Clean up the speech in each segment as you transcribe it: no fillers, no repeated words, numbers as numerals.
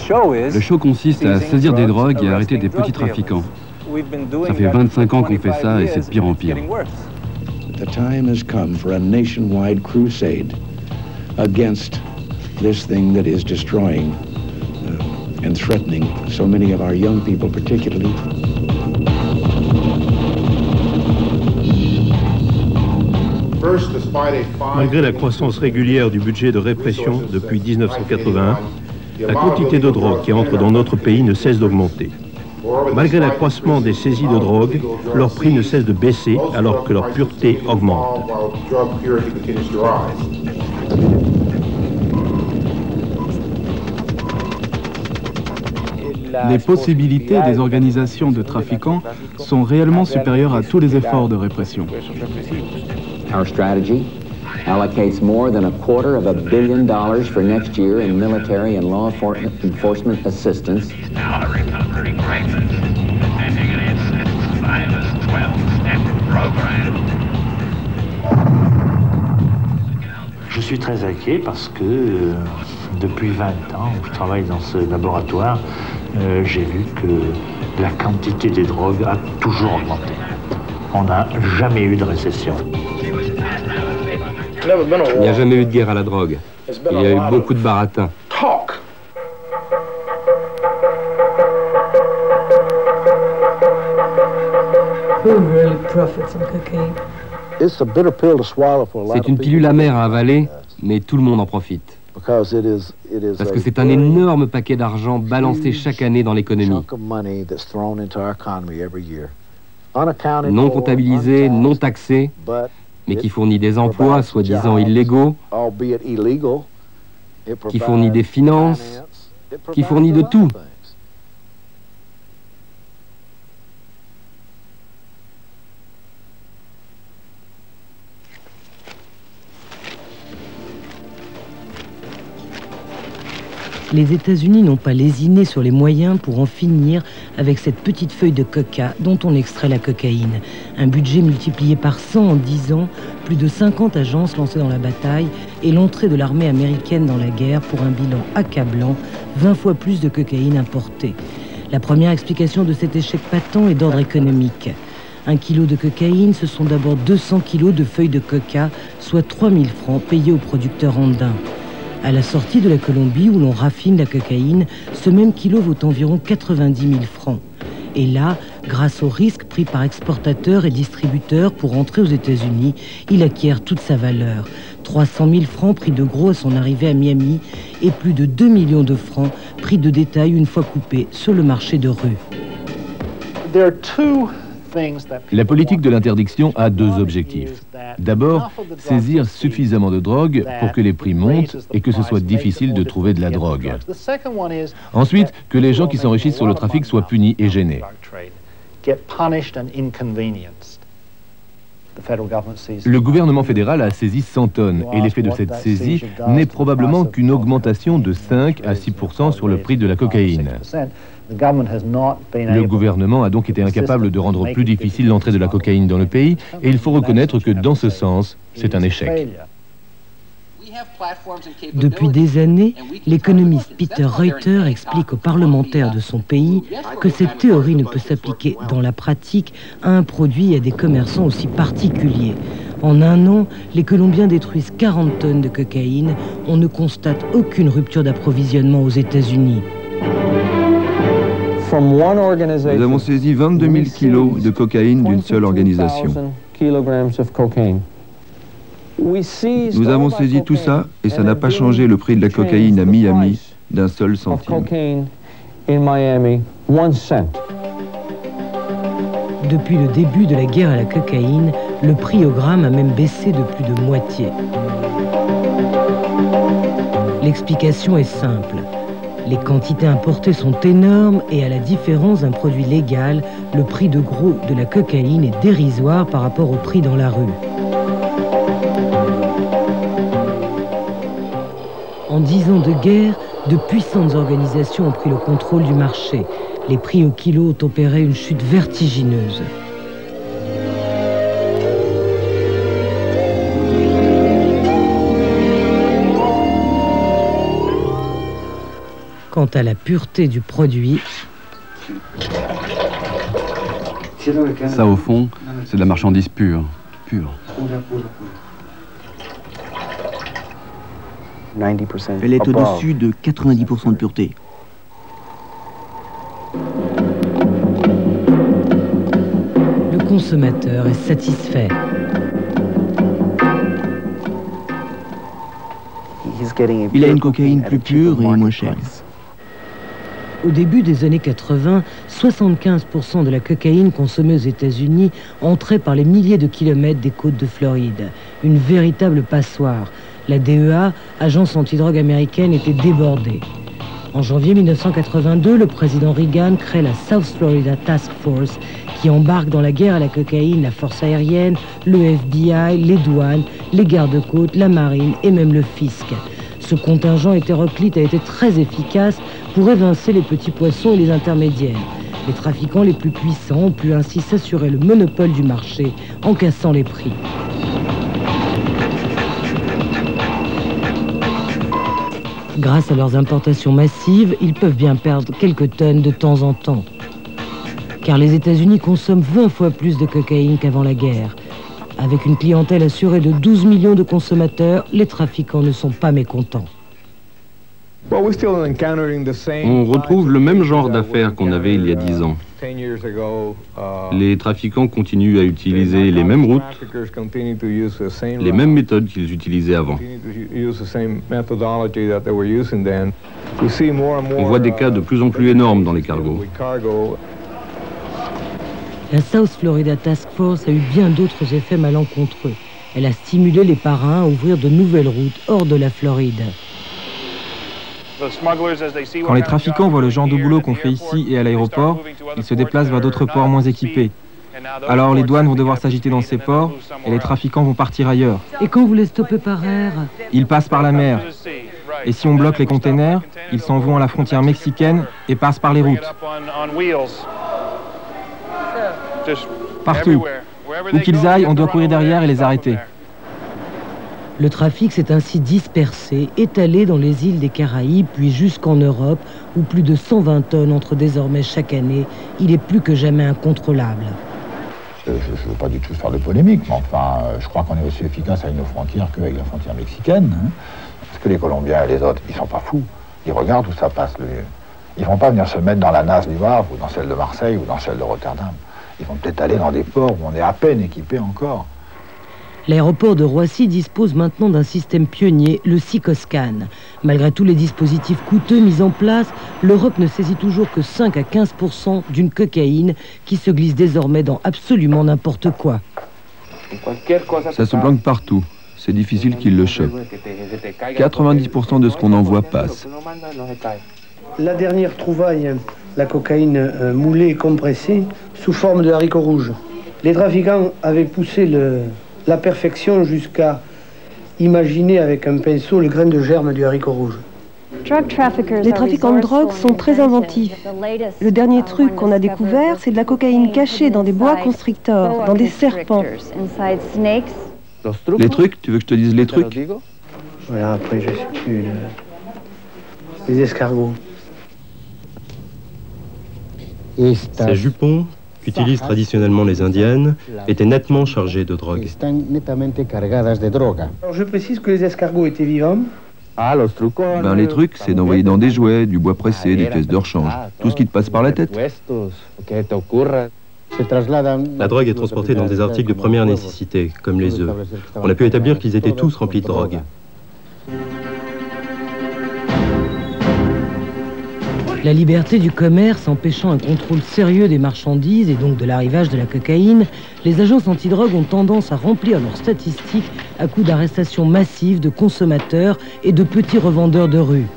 Le show consiste à saisir des drogues et à arrêter des petits trafiquants. Ça fait 25 ans qu'on fait ça et c'est de pire en pire. The time has come for a nationwide crusade against this thing that is destroying and threatening so many of our young people particularly. Malgré la croissance régulière du budget de répression depuis 1981, la quantité de drogue qui entre dans notre pays ne cesse d'augmenter. Malgré l'accroissement des saisies de drogue, leur prix ne cesse de baisser alors que leur pureté augmente. Les possibilités des organisations de trafiquants sont réellement supérieures à tous les efforts de répression. Our strategy allocates more than $250 million for next year in military and law enforcement assistance. Je suis très inquiet parce que depuis 20 ans que je travaille dans ce laboratoire, j'ai vu que la quantité des drogues a toujours augmenté. On n'a jamais eu de récession. Il n'y a jamais eu de guerre à la drogue. Il y a eu beaucoup de baratins. C'est une pilule amère à avaler, mais tout le monde en profite. Parce que c'est un énorme paquet d'argent balancé chaque année dans l'économie. Non comptabilisé, non taxé, mais qui fournit des emplois soi-disant illégaux, qui fournit des finances, qui fournit de tout. Les États-Unis n'ont pas lésiné sur les moyens pour en finir avec cette petite feuille de coca dont on extrait la cocaïne. Un budget multiplié par 100 en 10 ans, plus de 50 agences lancées dans la bataille et l'entrée de l'armée américaine dans la guerre pour un bilan accablant, 20 fois plus de cocaïne importée. La première explication de cet échec patent est d'ordre économique. 1 kilo de cocaïne, ce sont d'abord 200 kilos de feuilles de coca, soit 3000 francs payés aux producteurs andins. À la sortie de la Colombie, où l'on raffine la cocaïne, ce même kilo vaut environ 90 000 francs. Et là, grâce aux risques pris par exportateurs et distributeurs pour entrer aux États-Unis, il acquiert toute sa valeur. 300 000 francs prix de gros à son arrivée à Miami et plus de 2 millions de francs prix de détail une fois coupé sur le marché de rue. La politique de l'interdiction a deux objectifs. D'abord, saisir suffisamment de drogue pour que les prix montent et que ce soit difficile de trouver de la drogue. Ensuite, que les gens qui s'enrichissent sur le trafic soient punis et gênés. Le gouvernement fédéral a saisi 100 tonnes et l'effet de cette saisie n'est probablement qu'une augmentation de 5 à 6% sur le prix de la cocaïne. Le gouvernement a donc été incapable de rendre plus difficile l'entrée de la cocaïne dans le pays et il faut reconnaître que dans ce sens, c'est un échec. Depuis des années, l'économiste Peter Reuter explique aux parlementaires de son pays que cette théorie ne peut s'appliquer dans la pratique à un produit et à des commerçants aussi particuliers. En un an, les Colombiens détruisent 40 tonnes de cocaïne. On ne constate aucune rupture d'approvisionnement aux États-Unis. Nous avons saisi 22 000 kilos de cocaïne d'une seule organisation. Nous avons saisi tout ça et ça n'a pas changé le prix de la cocaïne à Miami d'un seul centime. Depuis le début de la guerre à la cocaïne, le prix au gramme a même baissé de plus de moitié. L'explication est simple. Les quantités importées sont énormes et à la différence d'un produit légal, le prix de gros de la cocaïne est dérisoire par rapport au prix dans la rue. En 10 ans de guerre, de puissantes organisations ont pris le contrôle du marché. Les prix au kilo ont opéré une chute vertigineuse. Quant à la pureté du produit, ça au fond, c'est de la marchandise pure. Elle est au-dessus de 90% de pureté. le consommateur est satisfait. Il a une cocaïne plus pure et moins chère. Au début des années 80, 75% de la cocaïne consommée aux États-Unis entrait par les milliers de kilomètres des côtes de Floride. Une véritable passoire. La DEA, agence antidrogue américaine, était débordée. En janvier 1982, le président Reagan crée la South Florida Task Force qui embarque dans la guerre à la cocaïne la force aérienne, le FBI, les douanes, les gardes-côtes, la marine et même le fisc. Ce contingent hétéroclite a été très efficace pour évincer les petits poissons et les intermédiaires. Les trafiquants les plus puissants ont pu ainsi s'assurer le monopole du marché en cassant les prix. Grâce à leurs importations massives, ils peuvent bien perdre quelques tonnes de temps en temps. Car les États-Unis consomment 20 fois plus de cocaïne qu'avant la guerre. Avec une clientèle assurée de 12 millions de consommateurs, les trafiquants ne sont pas mécontents. On retrouve le même genre d'affaires qu'on avait il y a 10 ans. Les trafiquants continuent à utiliser les mêmes routes, les mêmes méthodes qu'ils utilisaient avant. On voit des cas de plus en plus énormes dans les cargos. La South Florida Task Force a eu bien d'autres effets malencontreux. Elle a stimulé les parrains à ouvrir de nouvelles routes hors de la Floride. Quand les trafiquants voient le genre de boulot qu'on fait ici et à l'aéroport, ils se déplacent vers d'autres ports moins équipés. Alors les douanes vont devoir s'agiter dans ces ports et les trafiquants vont partir ailleurs. Et quand vous les stoppez par air? Ils passent par la mer. Et si on bloque les containers, ils s'en vont à la frontière mexicaine et passent par les routes. Partout. Où qu'ils aillent, on doit courir derrière et les arrêter. Le trafic s'est ainsi dispersé, étalé dans les îles des Caraïbes, puis jusqu'en Europe, où plus de 120 tonnes entrent désormais chaque année. Il est plus que jamais incontrôlable. Je ne veux pas du tout faire de polémique, mais enfin, je crois qu'on est aussi efficace avec nos frontières qu'avec la frontière mexicaine. Hein. Parce que les Colombiens et les autres, ils sont pas fous. Ils regardent où ça passe. Ils vont pas venir se mettre dans la nasse du Havre, ou dans celle de Marseille, ou dans celle de Rotterdam. Ils vont peut-être aller dans des ports où on est à peine équipé encore. L'aéroport de Roissy dispose maintenant d'un système pionnier, le Psychoscan. Malgré tous les dispositifs coûteux mis en place, l'Europe ne saisit toujours que 5 à 15% d'une cocaïne qui se glisse désormais dans absolument n'importe quoi. Ça se planque partout. C'est difficile qu'ils le chopent. 90% de ce qu'on envoie passe. La dernière trouvaille, la cocaïne moulée et compressée sous forme de haricots rouges. Les trafiquants avaient poussé la perfection jusqu'à imaginer avec un pinceau le grain de germe du haricot rouge. Les trafiquants de drogue sont très inventifs. Le dernier truc qu'on a découvert, c'est de la cocaïne cachée dans des bois constrictors, dans des serpents. Les trucs? Tu veux que je te dise les trucs? Voilà, après je sais plus. Les escargots. Ces jupons, qu'utilisent traditionnellement les Indiennes, étaient nettement chargés de drogue. Alors je précise que les escargots étaient vivants. Ben, les trucs, c'est d'envoyer dans des jouets, du bois pressé, des pièces de rechange. Tout ce qui te passe par la tête. La drogue est transportée dans des articles de première nécessité, comme les œufs. On a pu établir qu'ils étaient tous remplis de drogue. La liberté du commerce empêchant un contrôle sérieux des marchandises et donc de l'arrivage de la cocaïne, les agences antidrogue ont tendance à remplir leurs statistiques à coups d'arrestations massives de consommateurs et de petits revendeurs de rue.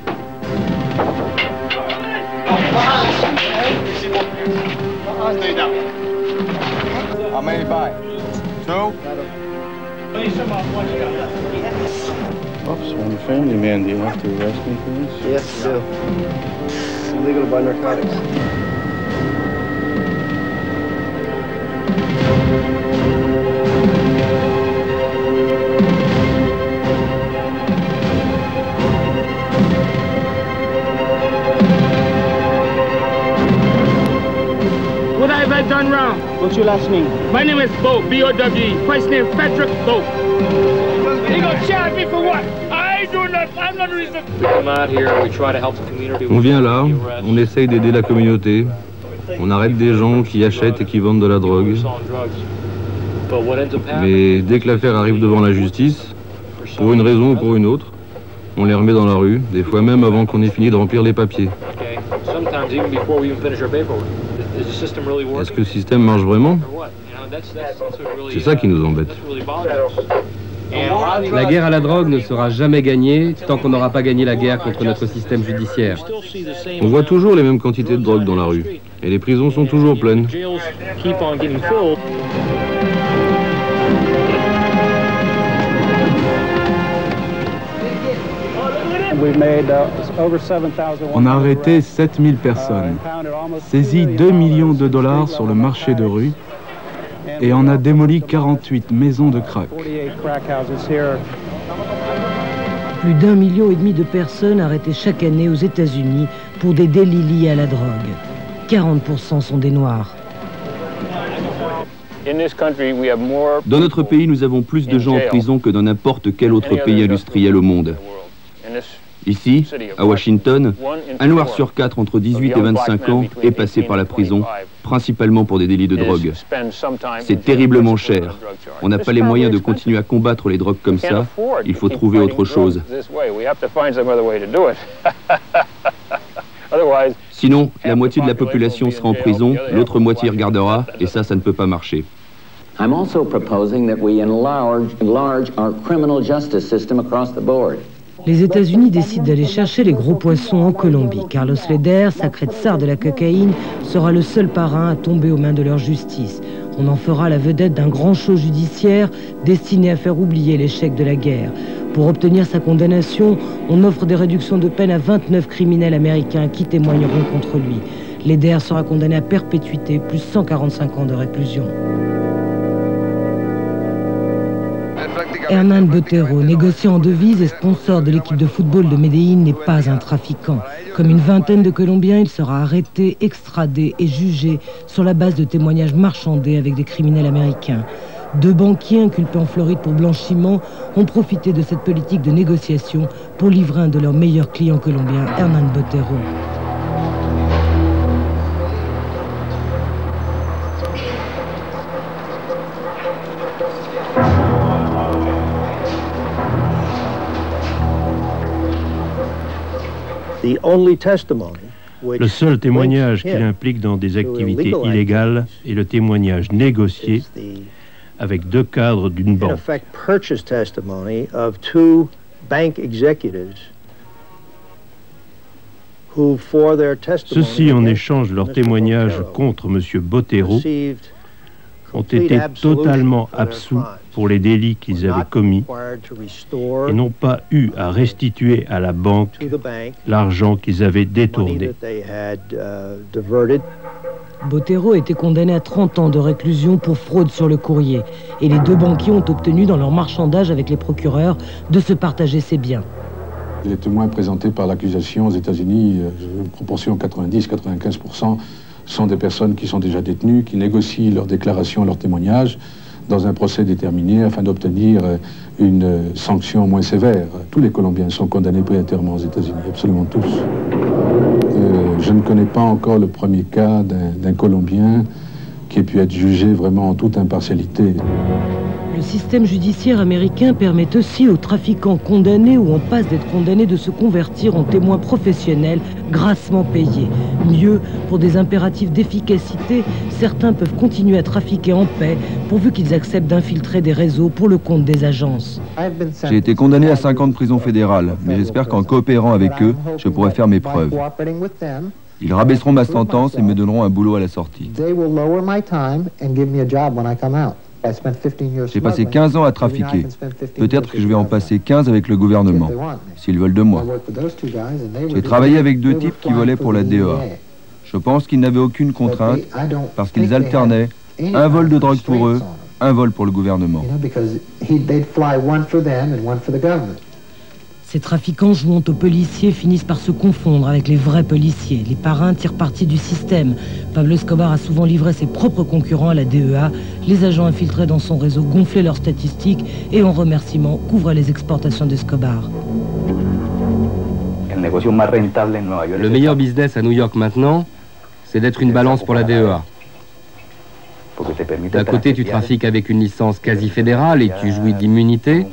Officer, I'm a family man. Do you have to arrest me for this? Yes, sir. Illegal to buy narcotics. have I done wrong? What's your last name? My name is Bo, B-O-W. First name Patrick Bo. You gonna charge me for what? I'm not reason. On vient là, on essaye d'aider la communauté. On arrête des gens qui achètent et qui vendent de la drogue. Mais dès que l'affaire arrive devant la justice, pour une raison ou pour une autre, on les remet dans la rue, des fois même avant qu'on ait fini de remplir les papiers. Est-ce que le système marche vraiment? C'est ça qui nous embête. La guerre à la drogue ne sera jamais gagnée tant qu'on n'aura pas gagné la guerre contre notre système judiciaire. On voit toujours les mêmes quantités de drogue dans la rue. Et les prisons sont toujours pleines. On a arrêté 7000 personnes, saisi 2 millions de dollars sur le marché de rue et on a démoli 48 maisons de crack. Plus d'1,5 million de personnes arrêtées chaque année aux États-Unis pour des délits liés à la drogue. 40% sont des Noirs. Dans notre pays, nous avons plus de gens en prison que dans n'importe quel autre pays industriel au monde. Ici, à Washington, un Noir sur 4 entre 18 et 25 ans est passé par la prison, principalement pour des délits de drogue. C'est terriblement cher. On n'a pas les moyens de continuer à combattre les drogues comme ça. Il faut trouver autre chose. Sinon, la moitié de la population sera en prison, l'autre moitié regardera, et ça ne peut pas marcher. I'm also proposing that we enlarge our criminal justice system across the board. Les États-Unis décident d'aller chercher les gros poissons en Colombie. Carlos Leder, sacré tsar de la cocaïne, sera le seul parrain à tomber aux mains de leur justice. On en fera la vedette d'un grand show judiciaire destiné à faire oublier l'échec de la guerre. Pour obtenir sa condamnation, on offre des réductions de peine à 29 criminels américains qui témoigneront contre lui. Leder sera condamné à perpétuité, plus 145 ans de réclusion. Hernán Botero, négociant en devises et sponsor de l'équipe de football de Medellín, n'est pas un trafiquant. Comme une vingtaine de Colombiens, il sera arrêté, extradé et jugé sur la base de témoignages marchandés avec des criminels américains. 2 banquiers inculpés en Floride pour blanchiment ont profité de cette politique de négociation pour livrer un de leurs meilleurs clients colombiens, Hernán Botero. Le seul témoignage qu'il implique dans des activités illégales est le témoignage négocié avec 2 cadres d'une banque. Ceux-ci, en échange de leur témoignage contre M. Botero, ont été totalement absous pour les délits qu'ils avaient commis et n'ont pas eu à restituer à la banque l'argent qu'ils avaient détourné. Botero a été condamné à 30 ans de réclusion pour fraude sur le courrier et les 2 banquiers ont obtenu dans leur marchandage avec les procureurs de se partager ses biens. Les témoins présentés par l'accusation aux États-Unis, une proportion 90-95%, sont des personnes qui sont déjà détenues, qui négocient leurs déclarations, leurs témoignages dans un procès déterminé afin d'obtenir une sanction moins sévère. Tous les Colombiens sont condamnés prioritairement aux États-Unis, absolument tous. Je ne connais pas encore le premier cas d'un Colombien qui ait pu être jugé vraiment en toute impartialité. Le système judiciaire américain permet aussi aux trafiquants condamnés ou en passe d'être condamnés de se convertir en témoins professionnels grassement payés. Mieux, pour des impératifs d'efficacité, certains peuvent continuer à trafiquer en paix pourvu qu'ils acceptent d'infiltrer des réseaux pour le compte des agences. J'ai été condamné à 5 ans de prison fédérale, mais j'espère qu'en coopérant avec eux, je pourrai faire mes preuves. Ils rabaisseront ma sentence et me donneront un boulot à la sortie. J'ai passé 15 ans à trafiquer. Peut-être que je vais en passer 15 avec le gouvernement, s'ils veulent de moi. J'ai travaillé avec 2 types qui volaient pour la DEA. Je pense qu'ils n'avaient aucune contrainte parce qu'ils alternaient un vol de drogue pour eux, un vol pour le gouvernement. Ces trafiquants jouant aux policiers finissent par se confondre avec les vrais policiers. Les parrains tirent parti du système. Pablo Escobar a souvent livré ses propres concurrents à la DEA. Les agents infiltrés dans son réseau gonflaient leurs statistiques et en remerciement couvraient les exportations d'Escobar. Le meilleur business à New York maintenant, c'est d'être une balance pour la DEA. D'un côté, tu trafiques avec une licence quasi fédérale et tu jouis d'immunité.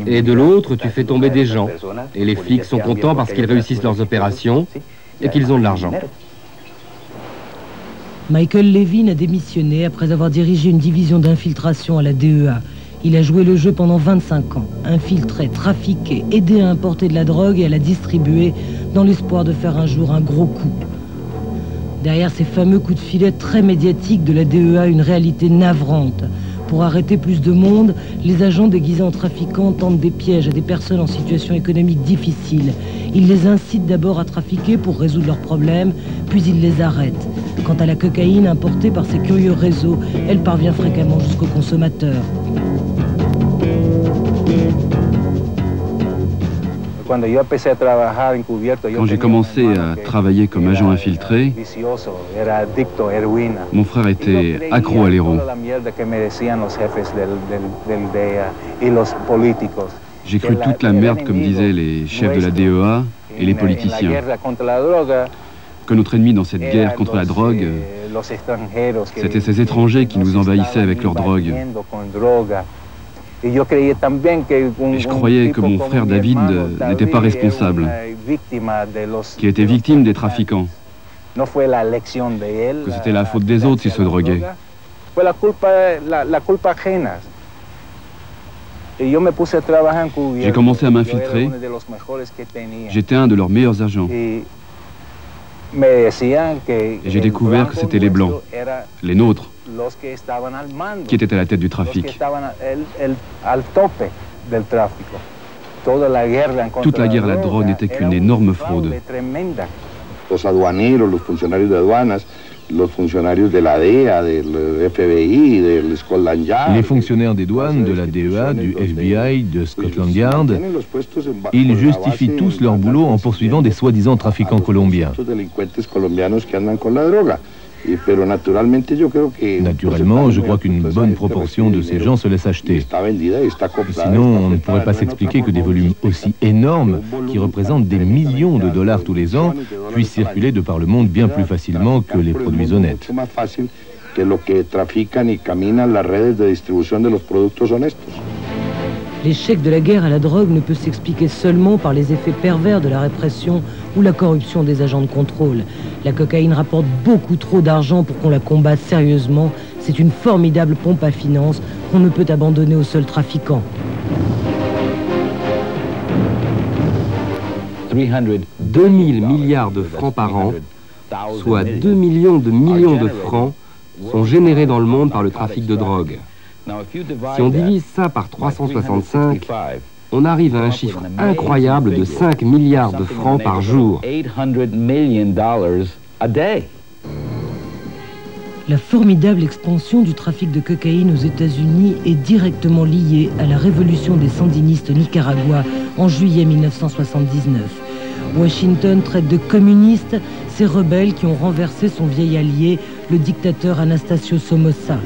Et de l'autre, tu fais tomber des gens. Et les flics sont contents parce qu'ils réussissent leurs opérations et qu'ils ont de l'argent. Michael Levin a démissionné après avoir dirigé une division d'infiltration à la DEA. Il a joué le jeu pendant 25 ans, infiltré, trafiqué, aidé à importer de la drogue et à la distribuer dans l'espoir de faire un jour un gros coup. Derrière ces fameux coups de filet très médiatiques de la DEA, une réalité navrante. Pour arrêter plus de monde, les agents déguisés en trafiquants tentent des pièges à des personnes en situation économique difficile. Ils les incitent d'abord à trafiquer pour résoudre leurs problèmes, puis ils les arrêtent. Quant à la cocaïne importée par ces curieux réseaux, elle parvient fréquemment jusqu'aux consommateurs. Quand j'ai commencé à travailler comme agent infiltré, mon frère était accro à l'héros. J'ai cru toute la merde, comme disaient les chefs de la DEA et les politiciens. Que notre ennemi dans cette guerre contre la drogue, c'était ces étrangers qui nous envahissaient avec leur drogue. Et je croyais que mon frère David n'était pas responsable, qu'il était victime des trafiquants, que c'était la faute des autres s'il se droguait. J'ai commencé à m'infiltrer, j'étais un de leurs meilleurs agents. Et j'ai découvert que c'était les Blancs, les nôtres, qui étaient à la tête du trafic. Toute la guerre à la drogue n'était qu'une énorme fraude. Los aduaneros, los funcionarios de aduanas, los funcionarios de la DEA, del FBI, del Scotland Yard. Les fonctionnaires des douanes, de la DEA, du FBI, de Scotland Yard, ils justifient tous leur boulot en poursuivant des soi-disant trafiquants colombiens. Naturellement, je crois qu'une bonne proportion de ces gens se laissent acheter. Sinon, on ne pourrait pas s'expliquer que des volumes aussi énormes, qui représentent des millions de dollars tous les ans, puissent circuler de par le monde bien plus facilement que les produits honnêtes. L'échec de la guerre à la drogue ne peut s'expliquer seulement par les effets pervers de la répression ou la corruption des agents de contrôle. La cocaïne rapporte beaucoup trop d'argent pour qu'on la combatte sérieusement. C'est une formidable pompe à finances qu'on ne peut abandonner aux seuls trafiquants. 2000 milliards de francs par an, soit 2 millions de francs, sont générés dans le monde par le trafic de drogue. Si on divise ça par 365, on arrive à un chiffre incroyable de 5 milliards de francs par jour. La formidable expansion du trafic de cocaïne aux États-Unis est directement liée à la révolution des sandinistes au Nicaragua en juillet 1979. Washington traite de communistes ces rebelles qui ont renversé son vieil allié, le dictateur Anastasio Somoza.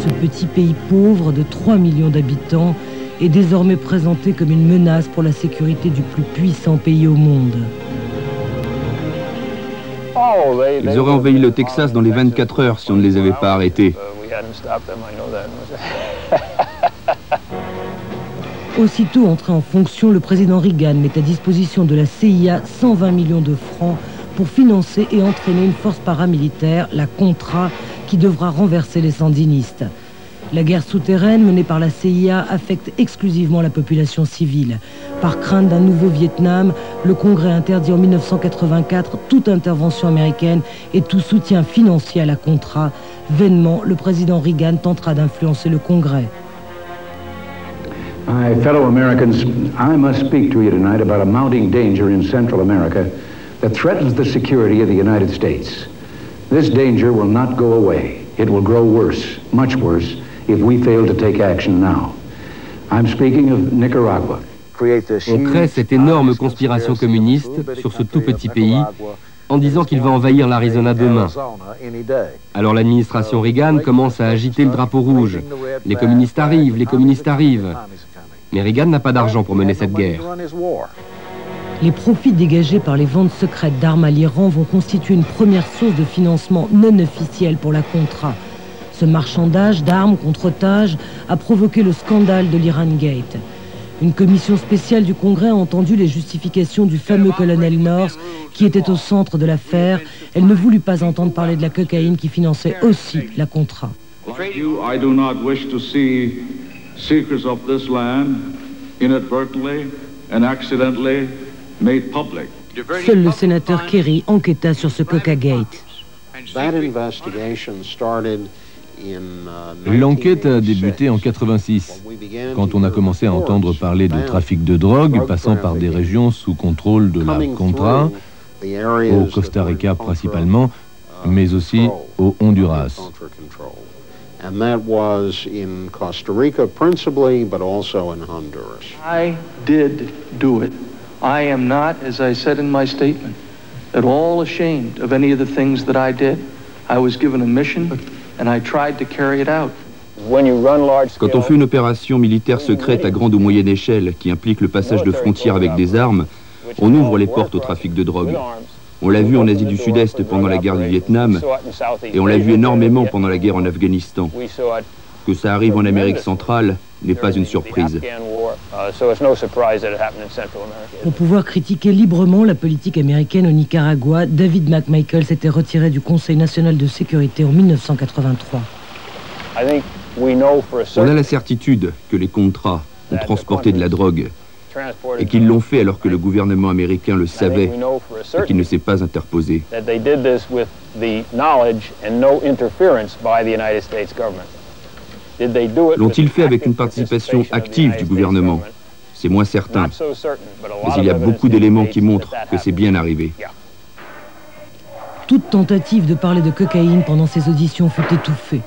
Ce petit pays pauvre de 3 millions d'habitants est désormais présenté comme une menace pour la sécurité du plus puissant pays au monde. Ils auraient envahi le Texas dans les 24 heures si on ne les avait pas arrêtés. Aussitôt entré en fonction, le président Reagan met à disposition de la CIA 120 millions de francs pour financer et entraîner une force paramilitaire, la Contra, qui devra renverser les sandinistes. La guerre souterraine menée par la CIA affecte exclusivement la population civile. Par crainte d'un nouveau Vietnam, le Congrès interdit en 1984 toute intervention américaine et tout soutien financier à la Contra. Vainement, le président Reagan tentera d'influencer le Congrès. My fellow Americans, I must speak to you tonight about a mounting danger in Central America that threatens the security of the United States. This danger will not go away. It will grow worse, much worse, if we fail to take action now. On crée cette énorme conspiration communiste sur ce tout petit pays en disant qu'il va envahir l'Arizona demain. Alors l'administration Reagan commence à agiter le drapeau rouge. Les communistes arrivent, les communistes arrivent. Mais Reagan n'a pas d'argent pour mener cette guerre. Les profits dégagés par les ventes secrètes d'armes à l'Iran vont constituer une première source de financement non officiel pour la Contra. Ce marchandage d'armes contre otages a provoqué le scandale de l'Iran Gate. Une commission spéciale du Congrès a entendu les justifications du fameux colonel North qui était au centre de l'affaire. Elle ne voulut pas entendre parler de la cocaïne qui finançait aussi la Contra. Like you, I do not wish to see secrets of this land inadvertently and accidentally made public. Seul le sénateur Kerry enquêta sur ce Coca Gate. L'enquête a débuté en 86, quand on a commencé à entendre parler de trafic de drogue passant par des régions sous contrôle de la Contra, au Costa Rica principalement, mais aussi au Honduras. And that was in Costa Rica principally, but also in Honduras. I did do it. I am not, as I said in my statement, at all ashamed of any of the things that I did. I was given a mission, and I tried to carry it out. Quand on fait une opération militaire secrète à grande ou moyenne échelle qui implique le passage de frontières avec des armes, on ouvre les portes au trafic de drogue. On l'a vu en Asie du Sud-Est pendant la guerre du Vietnam et on l'a vu énormément pendant la guerre en Afghanistan. Que ça arrive en Amérique centrale n'est pas une surprise. Pour pouvoir critiquer librement la politique américaine au Nicaragua, David McMichael s'était retiré du Conseil national de sécurité en 1983. On a la certitude que les Contras ont transporté de la drogue et qu'ils l'ont fait alors que le gouvernement américain le savait et qu'il ne s'est pas interposé. L'ont-ils fait avec une participation active du gouvernement? C'est moins certain. Mais il y a beaucoup d'éléments qui montrent que c'est bien arrivé. Toute tentative de parler de cocaïne pendant ces auditions fut étouffée.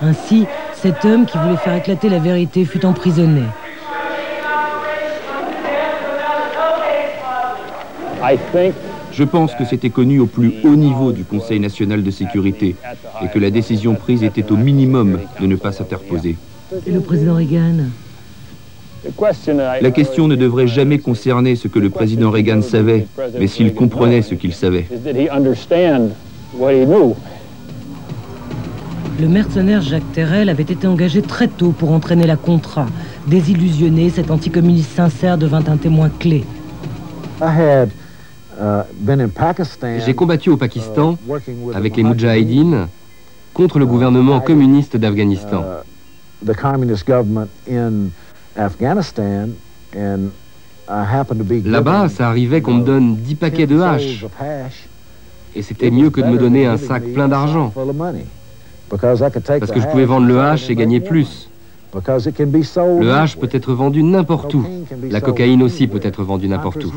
Ainsi, cet homme qui voulait faire éclater la vérité fut emprisonné. Je pense que c'était connu au plus haut niveau du Conseil national de sécurité et que la décision prise était au minimum de ne pas s'interposer. Et le président Reagan? La question ne devrait jamais concerner ce que le président Reagan savait, mais s'il comprenait ce qu'il savait. Le mercenaire Jacques Terrell avait été engagé très tôt pour entraîner la Contra. Désillusionné, cet anticommuniste sincère devint un témoin clé. J'ai combattu au Pakistan avec les Moudjahidines contre le gouvernement communiste d'Afghanistan. Là-bas, ça arrivait qu'on me donne 10 paquets de hash. Et c'était mieux que de me donner un sac plein d'argent. Parce que je pouvais vendre le hash et gagner plus. Le hash peut être vendu n'importe où. La cocaïne aussi peut être vendue n'importe où.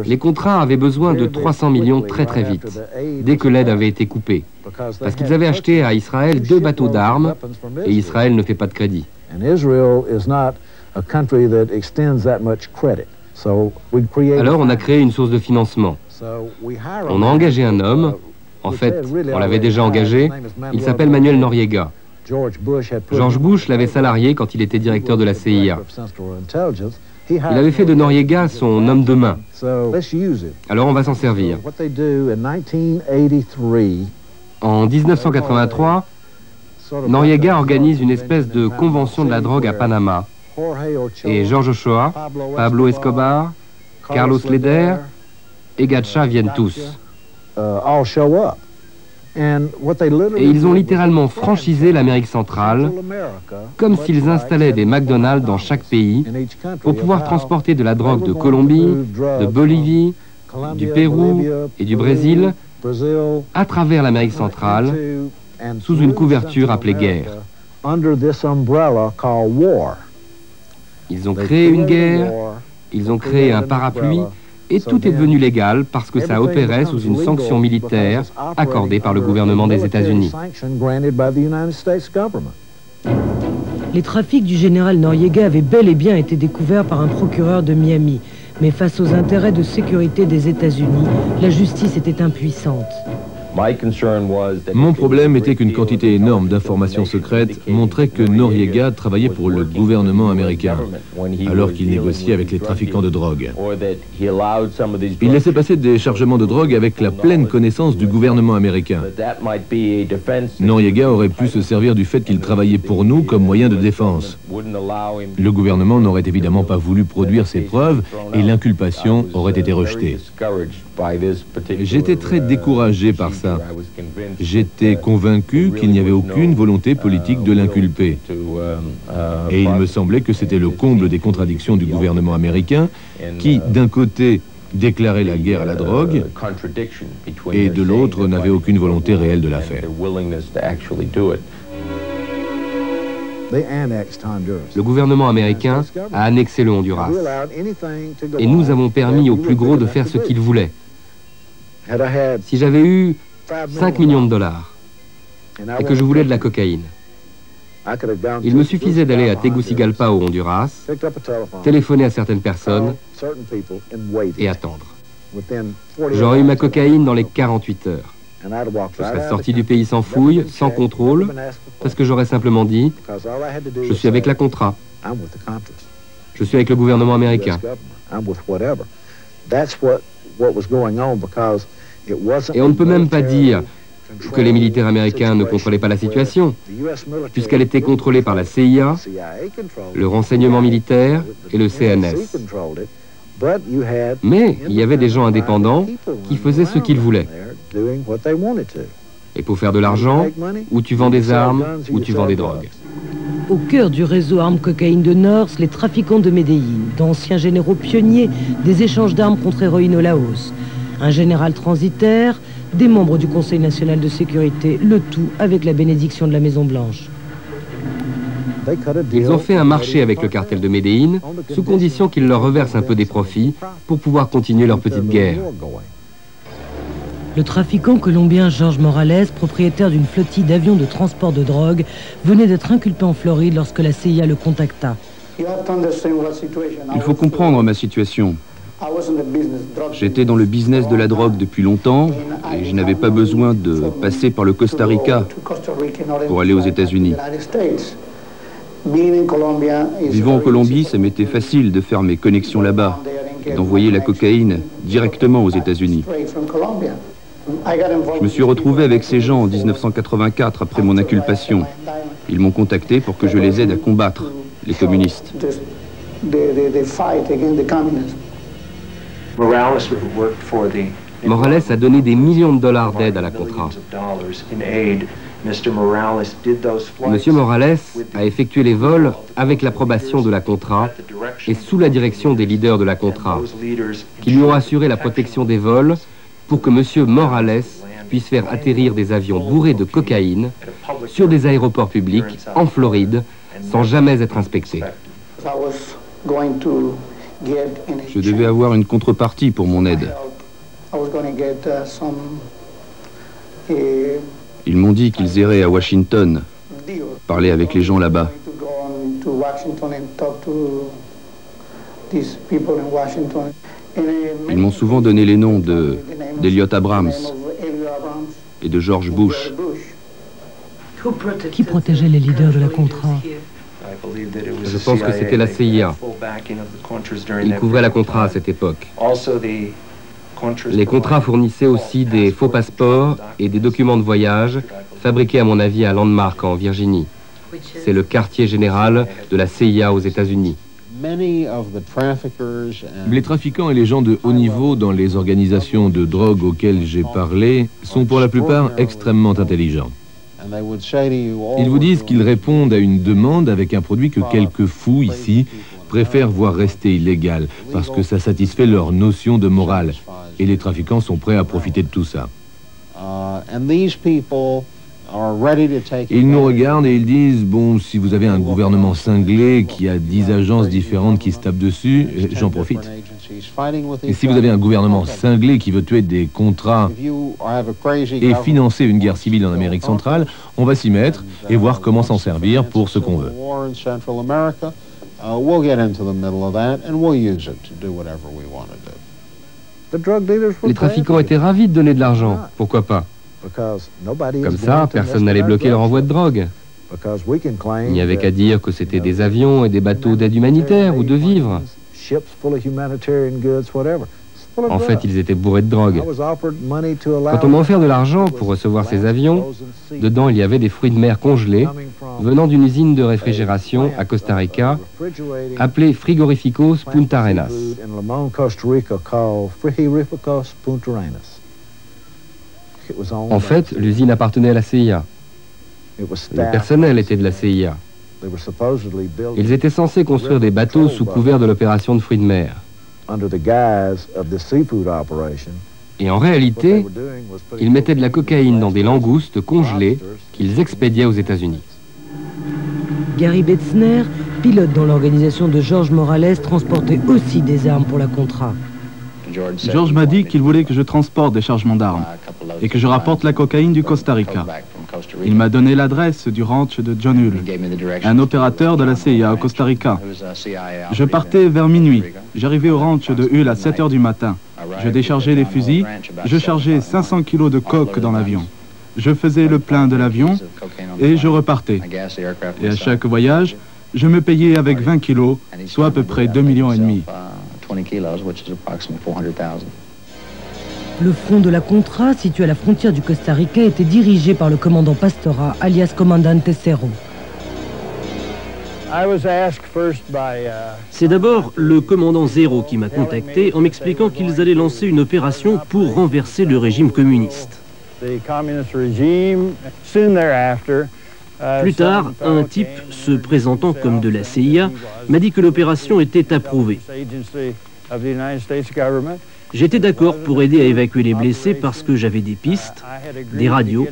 Les Contras avaient besoin de 300 millions très très vite, dès que l'aide avait été coupée. Parce qu'ils avaient acheté à Israël 2 bateaux d'armes, et Israël ne fait pas de crédit. Alors on a créé une source de financement. On a engagé un homme, en fait, on l'avait déjà engagé, il s'appelle Manuel Noriega. George Bush l'avait salarié quand il était directeur de la CIA. Il avait fait de Noriega son homme de main. Alors on va s'en servir. En 1983, Noriega organise une espèce de convention de la drogue à Panama. Et George Ochoa, Pablo Escobar, Carlos Leder et Gacha viennent tous. Et ils ont littéralement franchisé l'Amérique centrale, comme s'ils installaient des McDonald's dans chaque pays pour pouvoir transporter de la drogue de Colombie, de Bolivie, du Pérou et du Brésil à travers l'Amérique centrale sous une couverture appelée guerre. Ils ont créé une guerre, ils ont créé un parapluie, et tout est devenu légal parce que ça opérait sous une sanction militaire accordée par le gouvernement des États-Unis. Les trafics du général Noriega avaient bel et bien été découverts par un procureur de Miami. Mais face aux intérêts de sécurité des États-Unis, la justice était impuissante. Mon problème était qu'une quantité énorme d'informations secrètes montrait que Noriega travaillait pour le gouvernement américain, alors qu'il négociait avec les trafiquants de drogue. Il laissait passer des chargements de drogue avec la pleine connaissance du gouvernement américain. Noriega aurait pu se servir du fait qu'il travaillait pour nous comme moyen de défense. Le gouvernement n'aurait évidemment pas voulu produire ces preuves et l'inculpation aurait été rejetée. J'étais très découragé par ça. J'étais convaincu qu'il n'y avait aucune volonté politique de l'inculper. Et il me semblait que c'était le comble des contradictions du gouvernement américain qui, d'un côté, déclarait la guerre à la drogue et de l'autre n'avait aucune volonté réelle de la faire. Le gouvernement américain a annexé le Honduras et nous avons permis aux plus gros de faire ce qu'ils voulaient. Si j'avais eu 5 millions de dollars et que je voulais de la cocaïne, il me suffisait d'aller à Tegucigalpa au Honduras, téléphoner à certaines personnes et attendre. J'aurais eu ma cocaïne dans les 48 heures. Je serais sorti du pays sans fouille, sans contrôle, parce que j'aurais simplement dit « Je suis avec la Contra. Je suis avec le gouvernement américain. » Et on ne peut même pas dire que les militaires américains ne contrôlaient pas la situation, puisqu'elle était contrôlée par la CIA, le renseignement militaire et le CNS. Mais il y avait des gens indépendants qui faisaient ce qu'ils voulaient. Et pour faire de l'argent, ou tu vends des armes, ou tu vends des drogues. Au cœur du réseau armes-cocaïne de North, les trafiquants de Medellín, d'anciens généraux pionniers des échanges d'armes contre héroïne au Laos. Un général transitaire, des membres du Conseil national de sécurité, le tout avec la bénédiction de la Maison-Blanche. Ils ont fait un marché avec le cartel de Medellín, sous condition qu'ils leur reversent un peu des profits pour pouvoir continuer leur petite guerre. Le trafiquant colombien George Morales, propriétaire d'une flottille d'avions de transport de drogue, venait d'être inculpé en Floride lorsque la CIA le contacta. Il faut comprendre ma situation. J'étais dans le business de la drogue depuis longtemps et je n'avais pas besoin de passer par le Costa Rica pour aller aux États-Unis. Vivant en Colombie, ça m'était facile de faire mes connexions là-bas et d'envoyer la cocaïne directement aux États-Unis. Je me suis retrouvé avec ces gens en 1984 après mon inculpation. Ils m'ont contacté pour que je les aide à combattre les communistes. Morales a donné des millions de dollars d'aide à la Contra. Monsieur Morales a effectué les vols avec l'approbation de la Contra et sous la direction des leaders de la Contra, qui lui ont assuré la protection des vols pour que Monsieur Morales puisse faire atterrir des avions bourrés de cocaïne sur des aéroports publics en Floride sans jamais être inspectés. Je devais avoir une contrepartie pour mon aide. Ils m'ont dit qu'ils iraient à Washington, parler avec les gens là-bas. Ils m'ont souvent donné les noms d'Elliot Abrams et de George Bush. Qui protégeait les leaders de la Contra? Je pense que c'était la CIA. Ils couvraient la Contra à cette époque. Les Contras fournissaient aussi des faux passeports et des documents de voyage, fabriqués à mon avis à Landmark en Virginie. C'est le quartier général de la CIA aux États-Unis. Les trafiquants et les gens de haut niveau dans les organisations de drogue auxquelles j'ai parlé sont pour la plupart extrêmement intelligents. Ils vous disent qu'ils répondent à une demande avec un produit que quelques fous ici préfèrent voir rester illégal parce que ça satisfait leur notion de morale. Et les trafiquants sont prêts à profiter de tout ça. Ils nous regardent et ils disent, bon, si vous avez un gouvernement cinglé qui a 10 agences différentes qui se tapent dessus, j'en profite. Et si vous avez un gouvernement cinglé qui veut tuer des contrats et financer une guerre civile en Amérique centrale, on va s'y mettre et voir comment s'en servir pour ce qu'on veut. Les trafiquants étaient ravis de donner de l'argent. Pourquoi pas? Comme ça, personne n'allait bloquer leur envoi de drogue. Il n'y avait qu'à dire que c'était des avions et des bateaux d'aide humanitaire ou de vivres. En fait, ils étaient bourrés de drogue. Quand on m'a offert de l'argent pour recevoir ces avions, dedans il y avait des fruits de mer congelés venant d'une usine de réfrigération à Costa Rica appelée Frigorificos Punta Arenas. En fait, l'usine appartenait à la CIA. Le personnel était de la CIA. Ils étaient censés construire des bateaux sous couvert de l'opération de fruits de mer. Et en réalité, ils mettaient de la cocaïne dans des langoustes congelées qu'ils expédiaient aux États-Unis. Gary Betzner, pilote dans l'organisation de George Morales, transportait aussi des armes pour la Contra. George m'a dit qu'il voulait que je transporte des chargements d'armes et que je rapporte la cocaïne du Costa Rica. Il m'a donné l'adresse du ranch de John Hull, un opérateur de la CIA au Costa Rica. Je partais vers minuit. J'arrivais au ranch de Hull à 7 h du matin. Je déchargeais les fusils. Je chargeais 500 kilos de coke dans l'avion. Je faisais le plein de l'avion et je repartais. Et à chaque voyage, je me payais avec 20 kilos, soit à peu près 2,5 millions. Le front de la Contra, situé à la frontière du Costa Rica, était dirigé par le commandant Pastora, alias Comandante Cerro. C'est d'abord le commandant Zero qui m'a contacté en m'expliquant qu'ils allaient lancer une opération pour renverser le régime communiste. Plus tard, un type se présentant comme de la CIA m'a dit que l'opération était approuvée. J'étais d'accord pour aider à évacuer les blessés parce que j'avais des pistes, des radios,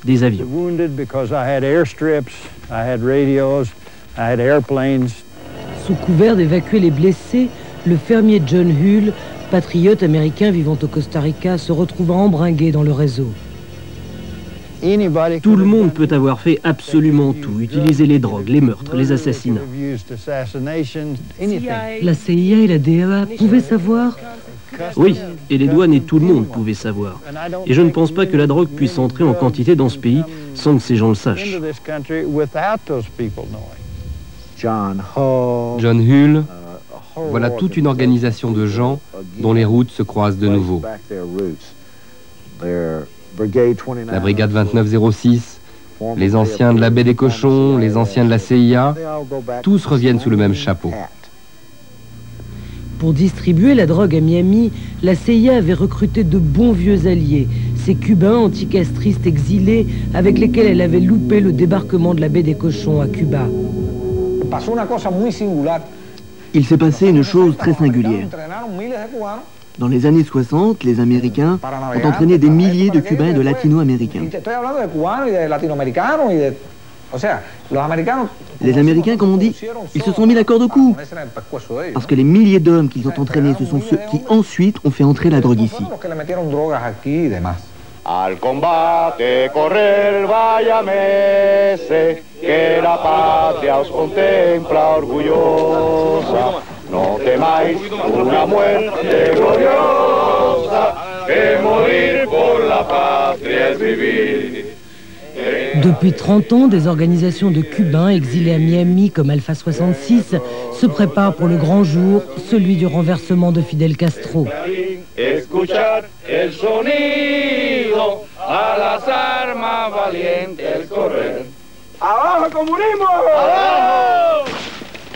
des avions. Sous couvert d'évacuer les blessés, le fermier John Hull, patriote américain vivant au Costa Rica, se retrouva embringué dans le réseau. Tout le monde peut avoir fait absolument tout, utiliser les drogues, les meurtres, les assassinats. La CIA et la DEA pouvaient savoir? Oui, et les douanes et tout le monde pouvaient savoir. Et je ne pense pas que la drogue puisse entrer en quantité dans ce pays sans que ces gens le sachent. John Hull, voilà toute une organisation de gens dont les routes se croisent de nouveau. La brigade 2906, les anciens de la baie des Cochons, les anciens de la CIA, tous reviennent sous le même chapeau. Pour distribuer la drogue à Miami, la CIA avait recruté de bons vieux alliés, ces Cubains anticastristes exilés avec lesquels elle avait loupé le débarquement de la baie des Cochons à Cuba. Il s'est passé une chose très singulière. Dans les années 60, les Américains ont entraîné des milliers de Cubains et de Latino-Américains. Les Américains, comme on dit, ils se sont mis la corde au cou. Parce que les milliers d'hommes qu'ils ont entraînés, ce sont ceux qui ensuite ont fait entrer la drogue ici. Al combate correr vaya mese, que la patria os contempla orgullosa. No temáis una muerte gloriosa, que morir por la patria es vivir. Depuis 30 ans, des organisations de Cubains exilés à Miami comme Alpha 66 se préparent pour le grand jour, celui du renversement de Fidel Castro. Escuchar el sonido a las armas valientes correr. ¡Abajo el comunismo! ¡Abajo!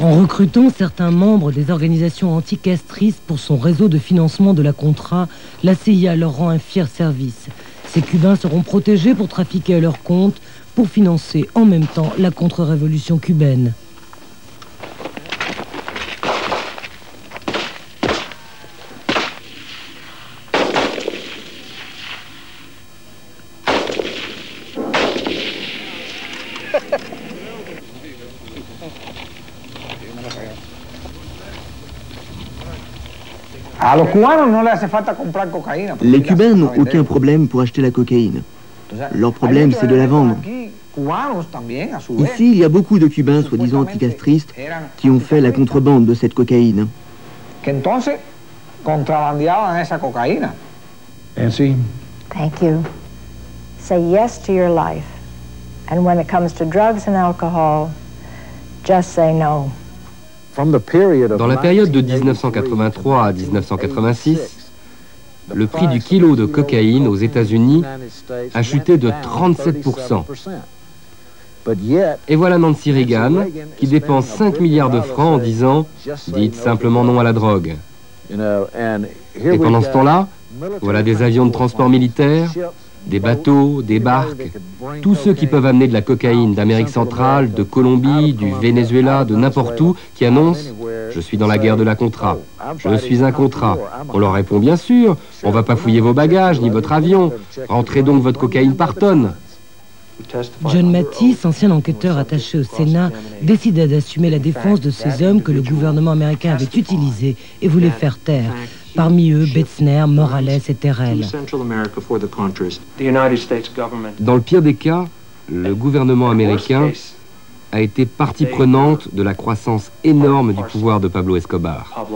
En recrutant certains membres des organisations anticastristes pour son réseau de financement de la Contra, la CIA leur rend un fier service. Ces Cubains seront protégés pour trafiquer à leur compte, pour financer en même temps la contre-révolution cubaine. Les Cubains n'ont aucun problème pour acheter la cocaïne. Leur problème, c'est de la vendre. Ici, il y a beaucoup de Cubains, soi-disant anticastristes, qui ont fait la contrebande de cette cocaïne. Nancy? Thank you. Say yes to your life. And when it comes to drugs and alcohol, just say no. Dans la période de 1983 à 1986, le prix du kilo de cocaïne aux États-Unis a chuté de 37%. Et voilà Nancy Reagan qui dépense 5 milliards de francs en disant « dites simplement non à la drogue ». Et pendant ce temps-là, voilà des avions de transport militaire, des bateaux, des barques, tous ceux qui peuvent amener de la cocaïne d'Amérique centrale, de Colombie, du Venezuela, de n'importe où, qui annoncent « je suis dans la guerre de la Contra, je suis un Contra ». On leur répond « bien sûr, on va pas fouiller vos bagages ni votre avion, rentrez donc votre cocaïne par tonne ». John Mattis, ancien enquêteur attaché au Sénat, décida d'assumer la défense de ces hommes que le gouvernement américain avait utilisés et voulait faire taire. Parmi eux, Betzner, Morales et Terrell. Dans le pire des cas, le gouvernement américain a été partie prenante de la croissance énorme du pouvoir de Pablo Escobar.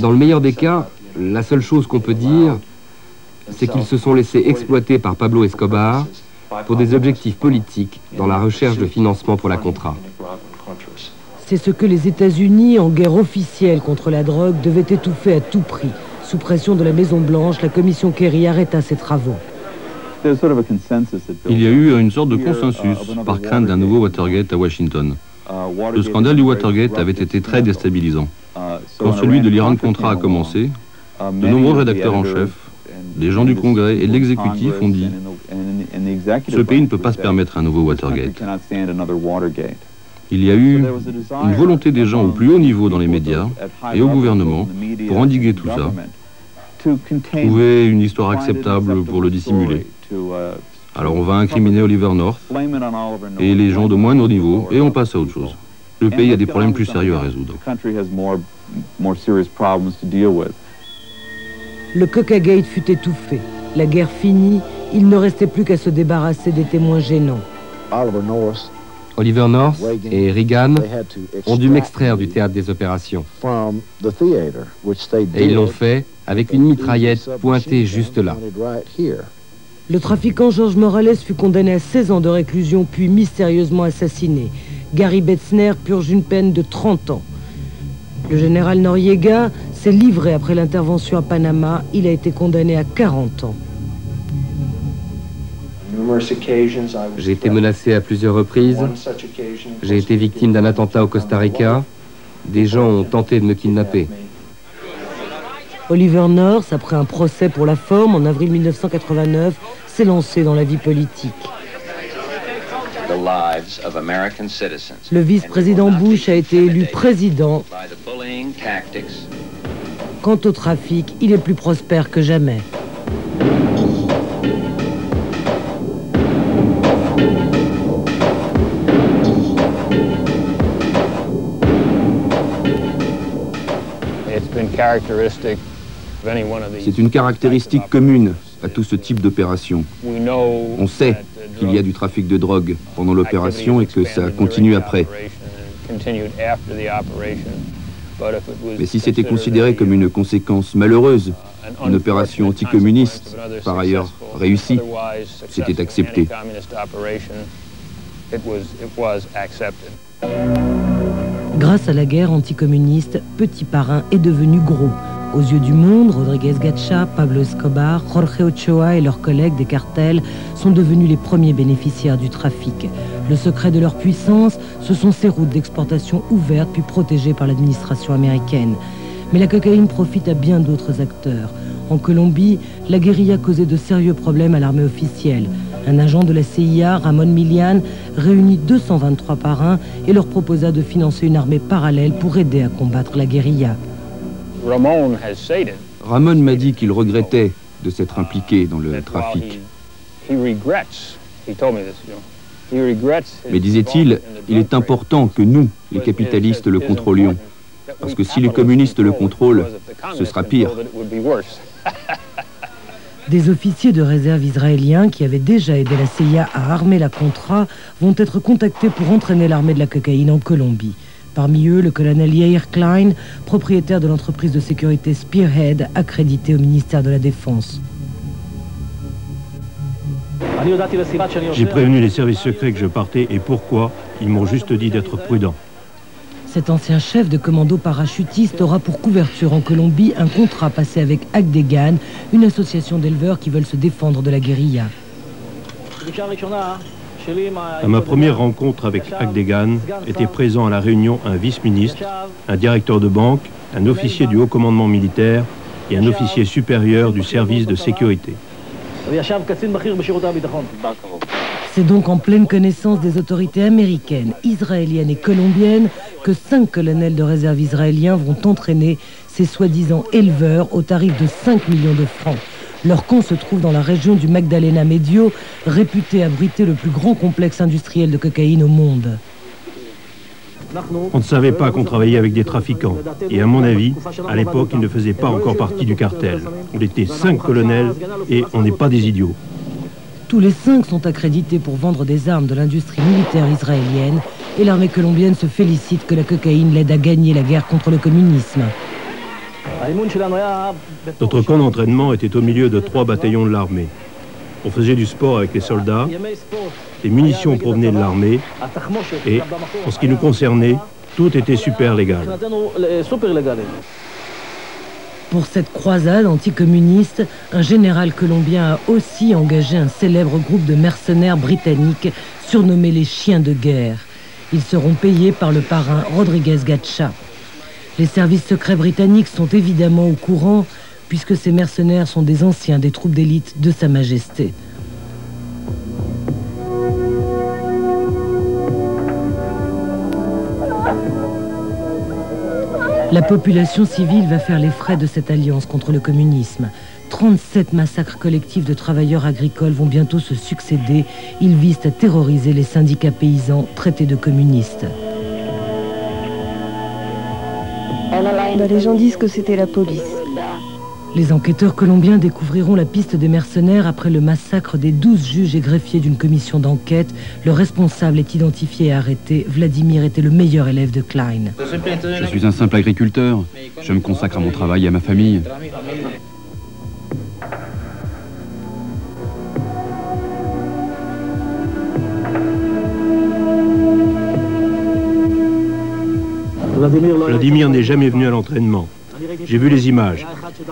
Dans le meilleur des cas, la seule chose qu'on peut dire, c'est qu'ils se sont laissés exploiter par Pablo Escobar pour des objectifs politiques dans la recherche de financement pour la Contra. C'est ce que les États-Unis, en guerre officielle contre la drogue, devaient étouffer à tout prix. Sous pression de la Maison-Blanche, la commission Kerry arrêta ses travaux. Il y a eu une sorte de consensus par crainte d'un nouveau Watergate à Washington. Le scandale du Watergate avait été très déstabilisant. Quand celui de l'Iran-Contra a commencé, de nombreux rédacteurs en chef, des gens du Congrès et de l'exécutif ont dit « Ce pays ne peut pas se permettre un nouveau Watergate ». Il y a eu une volonté des gens au plus haut niveau dans les médias et au gouvernement pour endiguer tout ça, trouver une histoire acceptable pour le dissimuler. Alors on va incriminer Oliver North et les gens de moindre niveau et on passe à autre chose. Le pays a des problèmes plus sérieux à résoudre. Le Coca-Gate fut étouffé. La guerre finie, il ne restait plus qu'à se débarrasser des témoins gênants. Oliver North et Reagan ont dû m'extraire du théâtre des opérations. Et ils l'ont fait avec une mitraillette pointée juste là. Le trafiquant George Morales fut condamné à 16 ans de réclusion puis mystérieusement assassiné. Gary Betzner purge une peine de 30 ans. Le général Noriega s'est livré après l'intervention à Panama. Il a été condamné à 40 ans. J'ai été menacé à plusieurs reprises. J'ai été victime d'un attentat au Costa Rica. Des gens ont tenté de me kidnapper. Oliver North, après un procès pour la forme en avril 1989, s'est lancé dans la vie politique. Le vice-président Bush a été élu président. Quant au trafic, il est plus prospère que jamais. C'est une caractéristique commune à tout ce type d'opération. On sait qu'il y a du trafic de drogue pendant l'opération et que ça continue après. Mais si c'était considéré comme une conséquence malheureuse, une opération anticommuniste, par ailleurs réussie, c'était accepté. Grâce à la guerre anticommuniste, Petit Parrain est devenu gros. Aux yeux du monde, Rodriguez Gacha, Pablo Escobar, Jorge Ochoa et leurs collègues des cartels sont devenus les premiers bénéficiaires du trafic. Le secret de leur puissance, ce sont ces routes d'exportation ouvertes puis protégées par l'administration américaine. Mais la cocaïne profite à bien d'autres acteurs. En Colombie, la guérilla causait de sérieux problèmes à l'armée officielle. Un agent de la CIA, Ramon Milian, réunit 223 parrains et leur proposa de financer une armée parallèle pour aider à combattre la guérilla. Ramon m'a dit qu'il regrettait de s'être impliqué dans le trafic. Mais disait-il, il est important que nous, les capitalistes, le contrôlions. Parce que si les communistes le contrôlent, ce sera pire. Des officiers de réserve israéliens qui avaient déjà aidé la CIA à armer la Contra vont être contactés pour entraîner l'armée de la cocaïne en Colombie. Parmi eux, le colonel Yair Klein, propriétaire de l'entreprise de sécurité Spearhead, accrédité au ministère de la Défense. J'ai prévenu les services secrets que je partais et pourquoi. Ils m'ont juste dit d'être prudent. Cet ancien chef de commando parachutiste aura pour couverture en Colombie un contrat passé avec Agdegan, une association d'éleveurs qui veulent se défendre de la guérilla. À ma première rencontre avec Agdegan, était présent à la réunion un vice-ministre, un directeur de banque, un officier du haut commandement militaire et un officier supérieur du service de sécurité. C'est donc en pleine connaissance des autorités américaines, israéliennes et colombiennes que 5 colonels de réserve israéliens vont entraîner ces soi-disant éleveurs au tarif de 5 millions de francs. Leur camp se trouve dans la région du Magdalena Medio, réputé abriter le plus grand complexe industriel de cocaïne au monde. On ne savait pas qu'on travaillait avec des trafiquants. Et à mon avis, à l'époque, ils ne faisaient pas encore partie du cartel. On était 5 colonels et on n'est pas des idiots. Tous les 5 sont accrédités pour vendre des armes de l'industrie militaire israélienne et l'armée colombienne se félicite que la cocaïne l'aide à gagner la guerre contre le communisme. Notre camp d'entraînement était au milieu de 3 bataillons de l'armée. On faisait du sport avec les soldats, les munitions provenaient de l'armée et, en ce qui nous concernait, tout était super légal. Pour cette croisade anticommuniste, un général colombien a aussi engagé un célèbre groupe de mercenaires britanniques surnommés les chiens de guerre. Ils seront payés par le parrain Rodriguez Gacha. Les services secrets britanniques sont évidemment au courant, puisque ces mercenaires sont des anciens des troupes d'élite de Sa Majesté. La population civile va faire les frais de cette alliance contre le communisme. 37 massacres collectifs de travailleurs agricoles vont bientôt se succéder. Ils visent à terroriser les syndicats paysans traités de communistes. Les gens disent que c'était la police. Les enquêteurs colombiens découvriront la piste des mercenaires après le massacre des 12 juges et greffiers d'une commission d'enquête. Le responsable est identifié et arrêté. Vladimir était le meilleur élève de Klein. Je suis un simple agriculteur. Je me consacre à mon travail et à ma famille. Vladimir n'est jamais venu à l'entraînement. J'ai vu les images.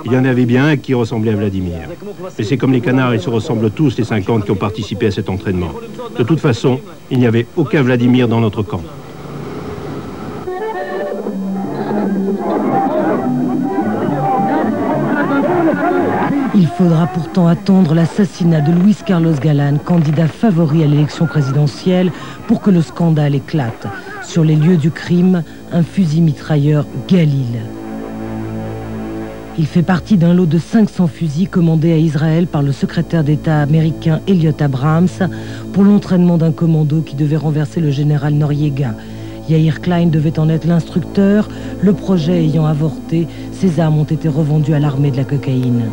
Il y en avait bien un qui ressemblait à Vladimir. Mais c'est comme les canards, ils se ressemblent tous les 50 qui ont participé à cet entraînement. De toute façon, il n'y avait aucun Vladimir dans notre camp. Il faudra pourtant attendre l'assassinat de Luis Carlos Galán, candidat favori à l'élection présidentielle, pour que le scandale éclate. Sur les lieux du crime, un fusil mitrailleur Galil. Il fait partie d'un lot de 500 fusils commandés à Israël par le secrétaire d'État américain Elliot Abrams pour l'entraînement d'un commando qui devait renverser le général Noriega. Yair Klein devait en être l'instructeur. Le projet ayant avorté, ces armes ont été revendues à l'armée de la cocaïne.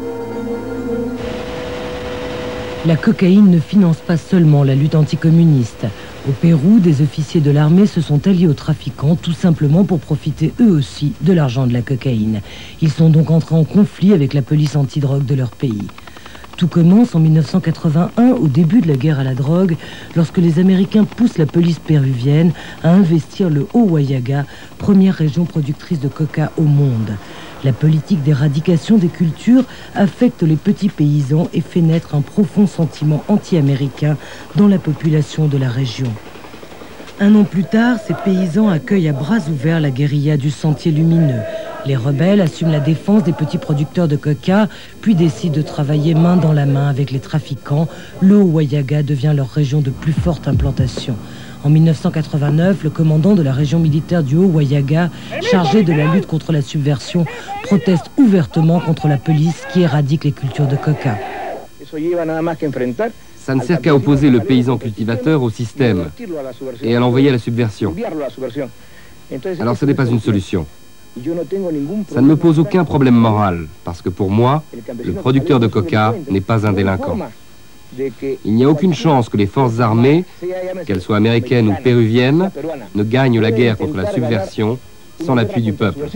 La cocaïne ne finance pas seulement la lutte anticommuniste. Au Pérou, des officiers de l'armée se sont alliés aux trafiquants tout simplement pour profiter eux aussi de l'argent de la cocaïne. Ils sont donc entrés en conflit avec la police antidrogue de leur pays. Tout commence en 1981, au début de la guerre à la drogue, lorsque les Américains poussent la police péruvienne à investir le Haut-Huallaga, première région productrice de coca au monde. La politique d'éradication des cultures affecte les petits paysans et fait naître un profond sentiment anti-américain dans la population de la région. Un an plus tard, ces paysans accueillent à bras ouverts la guérilla du Sentier Lumineux. Les rebelles assument la défense des petits producteurs de coca, puis décident de travailler main dans la main avec les trafiquants. Le Haut-Huallaga devient leur région de plus forte implantation. En 1989, le commandant de la région militaire du Haut-Huallaga, chargé de la lutte contre la subversion, proteste ouvertement contre la police qui éradique les cultures de coca. Ça ne sert qu'à opposer le paysan cultivateur au système et à l'envoyer à la subversion. Alors ce n'est pas une solution. Ça ne me pose aucun problème moral, parce que pour moi, le producteur de coca n'est pas un délinquant. Il n'y a aucune chance que les forces armées, qu'elles soient américaines ou péruviennes, ne gagnent la guerre contre la subversion sans l'appui du peuple.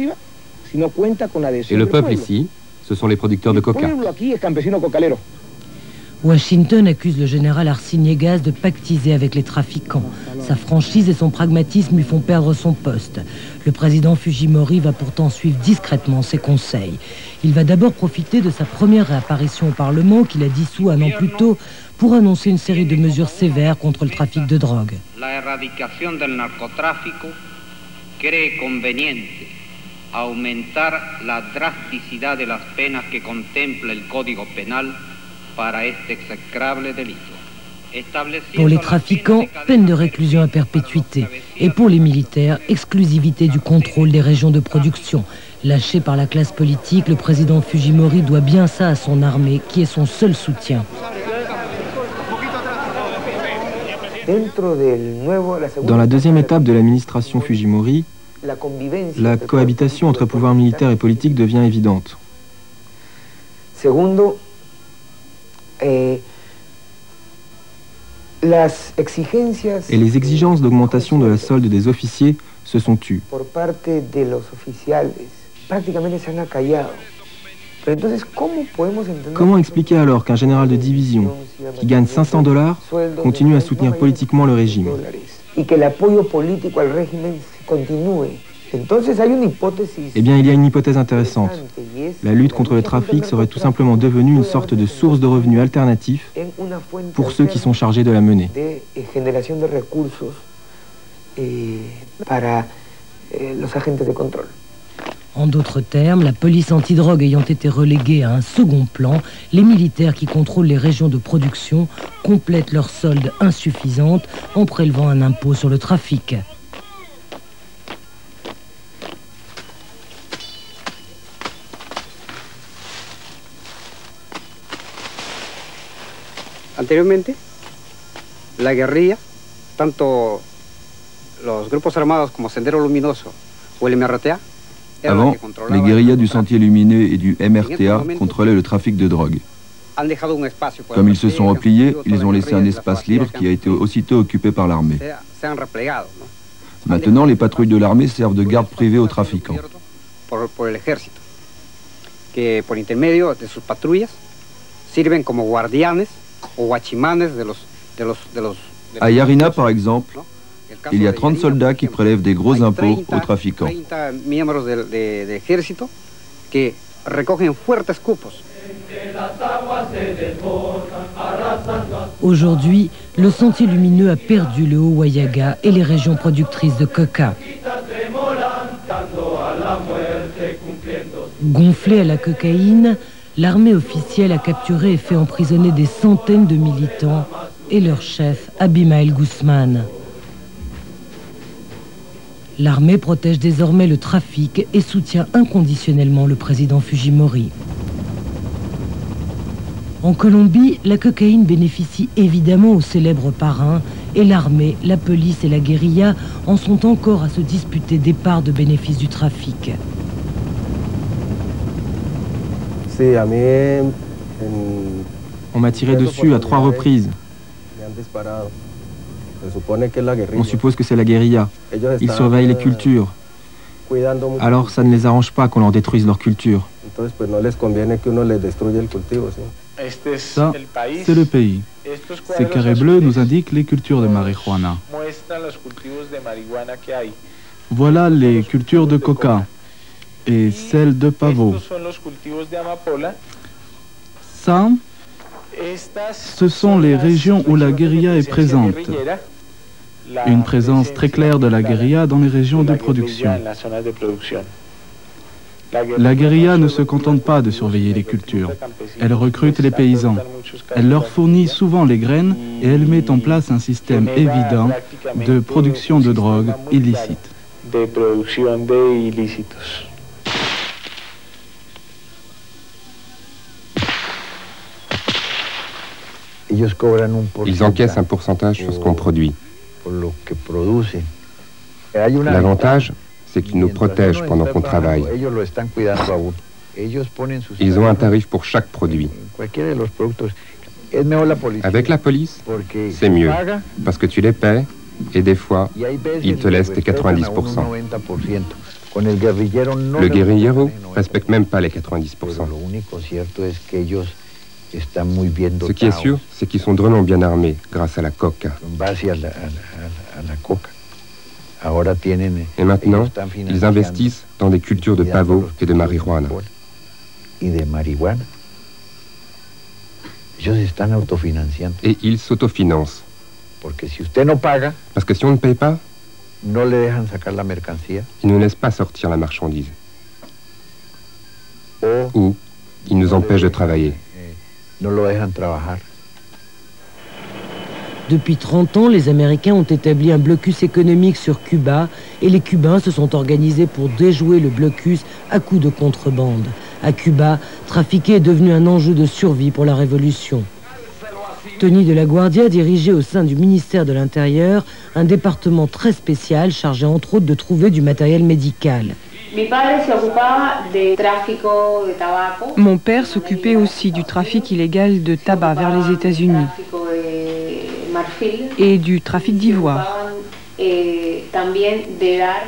Et le peuple ici, ce sont les producteurs de coca. Washington accuse le général Arciniegas de pactiser avec les trafiquants. Sa franchise et son pragmatisme lui font perdre son poste. Le président Fujimori va pourtant suivre discrètement ses conseils. Il va d'abord profiter de sa première réapparition au Parlement, qu'il a dissous un an plus tôt, pour annoncer une série de mesures sévères contre le trafic de drogue. La erradicación del narcotráfico cree conveniente aumentar la drasticidad de las penas que contempla el Código Penal para este execrable delito. Pour les trafiquants, peine de réclusion à perpétuité. Et pour les militaires, exclusivité du contrôle des régions de production. Lâché par la classe politique, le président Fujimori doit bien ça à son armée, qui est son seul soutien. Dans la deuxième étape de l'administration Fujimori, la cohabitation entre pouvoir militaire et politique devient évidente. Et les exigences d'augmentation de la solde des officiers se sont tues. Comment expliquer alors qu'un général de division qui gagne 500 $ continue à soutenir politiquement le régime? Eh bien, il y a une hypothèse intéressante. La lutte contre le trafic serait tout simplement devenue une sorte de source de revenus alternatif pour ceux qui sont chargés de la mener. En d'autres termes, la police antidrogue ayant été reléguée à un second plan, les militaires qui contrôlent les régions de production complètent leur solde insuffisante en prélevant un impôt sur le trafic. Anteriormente, la guerrilla, tanto los grupos armados como Sendero Luminoso o el MRTA. Avant, les guérillas du Sentier Lumineux et du MRTA contrôlaient le trafic de drogue. Comme ils se sont repliés, ils ont laissé un espace libre qui a été aussitôt occupé par l'armée. Maintenant, les patrouilles de l'armée servent de garde privée aux trafiquants. À Yarina, par exemple, il y a 30 soldats qui prélèvent des gros impôts aux trafiquants. Aujourd'hui, le Sentier Lumineux a perdu le Haut-Wayaga et les régions productrices de coca. Gonflée à la cocaïne, l'armée officielle a capturé et fait emprisonner des centaines de militants et leur chef, Abimael Guzmán. L'armée protège désormais le trafic et soutient inconditionnellement le président Fujimori. En Colombie, la cocaïne bénéficie évidemment aux célèbres parrains et l'armée, la police et la guérilla en sont encore à se disputer des parts de bénéfices du trafic. On m'a tiré dessus à 3 reprises. On suppose que c'est la guérilla. Ils surveillent les cultures. Alors ça ne les arrange pas qu'on leur détruise leur culture. Ça, c'est le pays. Ces carrés bleus nous indiquent les cultures de marijuana. Voilà les cultures de coca et celles de pavot. Ça, ce sont les régions où la guérilla est présente. Une présence très claire de la guérilla dans les régions de production. La guérilla ne se contente pas de surveiller les cultures. Elle recrute les paysans. Elle leur fournit souvent les graines et elle met en place un système évident de production de drogue illicite. Ils encaissent un pourcentage sur ce qu'on produit. L'avantage, c'est qu'ils nous protègent pendant qu'on travaille. Ils ont un tarif pour chaque produit. Avec la police, c'est mieux, parce que tu les paies, et des fois, ils te laissent tes 90%. Le guérillero respecte même pas les 90%. Ce qui est sûr, c'est qu'ils sont drôlement bien armés grâce à la coca. Et maintenant, ils investissent dans des cultures de pavot et de marijuana. Et ils s'autofinancent. Parce que si on ne paye pas, ils ne laissent pas sortir la marchandise. Ou ils nous empêchent de travailler. Depuis 30 ans, les Américains ont établi un blocus économique sur Cuba et les Cubains se sont organisés pour déjouer le blocus à coups de contrebande. À Cuba, trafiquer est devenu un enjeu de survie pour la révolution. Tony de la Guardia dirigeait au sein du ministère de l'Intérieur un département très spécial chargé entre autres de trouver du matériel médical. Mon père s'occupait aussi du trafic illégal de tabac vers les États-Unis et du trafic d'ivoire.